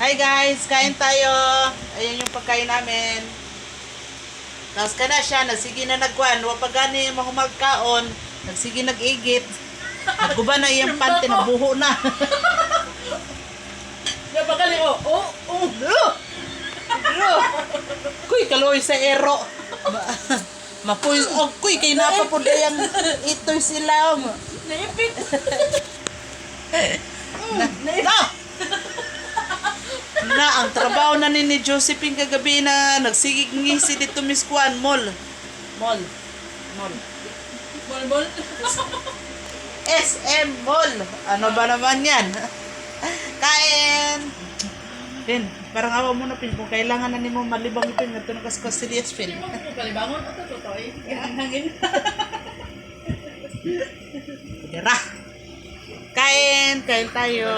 Hi guys, kain tayo. Ayan yung pagkain namin. Tapos ka na siya, nagsige na nagkuhan. Wapag gani mahumagkaon, nagsige nag-igit. Nagguba na iyang pante, nabuho na. Napakali, Kuy, kaloy sa ero. Mapuy, kuy, kay napapod yung ito'y sila. naipit. Na, ang trabaho na ni Josephine kagabi na nagsigig ngisi dito Miss Kwan, mall. Mall. Bol. SM Mall. Ano ba naman yan? Kain! Pin, parang awa mo na, Pin. Kung kailangan na ni mo malibang Pin, ito na kaskas si Pin. Palibangon, ito totoo eh. Hangin. Tira! Kain tayo.